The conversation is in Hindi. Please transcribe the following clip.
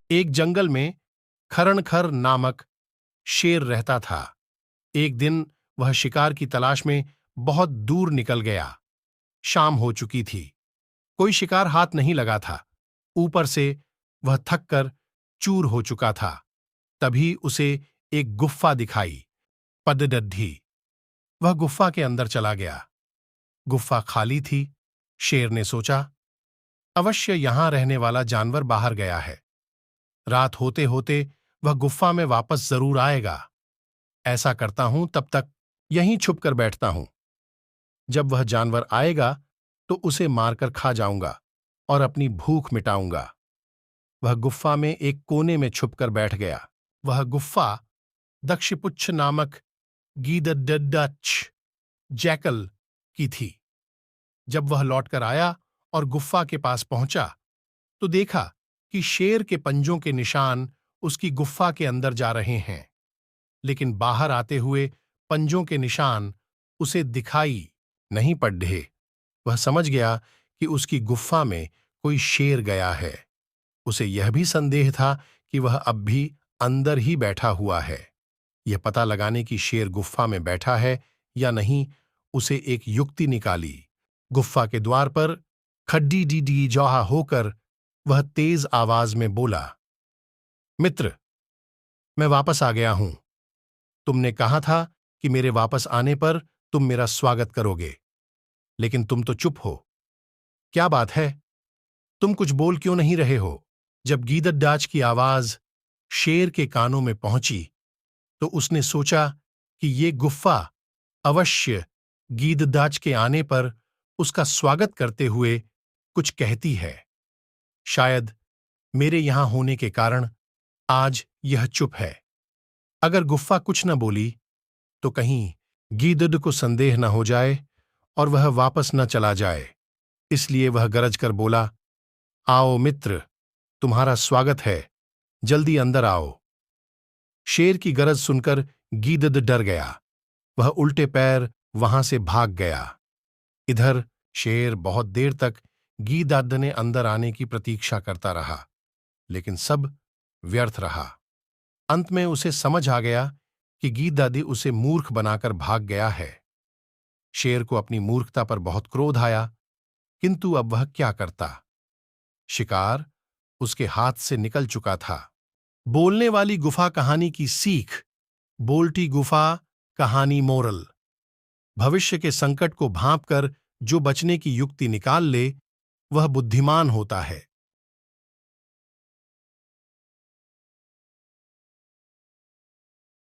एक जंगल में खरणखर नामक शेर रहता था। एक दिन वह शिकार की तलाश में बहुत दूर निकल गया। शाम हो चुकी थी। कोई शिकार हाथ नहीं लगा था। ऊपर से वह थक कर चूर हो चुका था। तभी उसे एक गुफ्फा दिखाई, पदडड्डी। वह गुफ्फा के अंदर चला गया। गुफ्फा खाली थी। शेर ने सोचा, अवश्य यहां रहने वाला जानवर बाहर गया है। रात होते होते वह गुफ्फा में वापस जरूर आएगा। ऐसा करता हूं, तब तक यहीं छुप कर बैठता हूं। जब वह जानवर आएगा तो उसे मारकर खा जाऊंगा और अपनी भूख मिटाऊंगा। वह गुफ्फा में एक कोने में छुपकर बैठ गया। वह गुफ्फा दक्षिपुच्छ नामक गीदड्डच जैकल की थी। जब वह लौटकर आया और गुफ्फा के पास पहुंचा तो देखा कि शेर के पंजों के निशान उसकी गुफ्फा के अंदर जा रहे हैं, लेकिन बाहर आते हुए पंजों के निशान उसे दिखाई नहीं पड़ रहे। वह समझ गया कि उसकी गुफ्फा में कोई शेर गया है। उसे यह भी संदेह था कि वह अब भी अंदर ही बैठा हुआ है। यह पता लगाने की शेर गुफ्फा में बैठा है या नहीं, उसे एक युक्ति निकाली। गुफ्फा के द्वार पर खड्डी डी डी जौहा होकर वह तेज आवाज में बोला, मित्र, मैं वापस आ गया हूं। तुमने कहा था कि मेरे वापस आने पर तुम मेरा स्वागत करोगे, लेकिन तुम तो चुप हो। क्या बात है? तुम कुछ बोल क्यों नहीं रहे हो? जब गीदड़डाच की आवाज शेर के कानों में पहुंची तो उसने सोचा कि ये गुफ्फा अवश्य गीदड़डाच के आने पर उसका स्वागत करते हुए कुछ कहती है। शायद मेरे यहां होने के कारण आज यह चुप है। अगर गुफ्फा कुछ न बोली तो कहीं गीदड़ को संदेह न हो जाए और वह वापस न चला जाए। इसलिए वह गरज कर बोला, आओ मित्र, तुम्हारा स्वागत है, जल्दी अंदर आओ। शेर की गरज सुनकर गीदड़ डर गया। वह उल्टे पैर वहां से भाग गया। इधर शेर बहुत देर तक गीदड़ ने अंदर आने की प्रतीक्षा करता रहा, लेकिन सब व्यर्थ रहा। अंत में उसे समझ आ गया कि गीदड़ उसे मूर्ख बनाकर भाग गया है। शेर को अपनी मूर्खता पर बहुत क्रोध आया, किंतु अब वह क्या करता? शिकार उसके हाथ से निकल चुका था। बोलने वाली गुफा कहानी की सीख। बोलती गुफा कहानी मोरल। भविष्य के संकट को भांप कर जो बचने की युक्ति निकाल ले, वह बुद्धिमान होता है।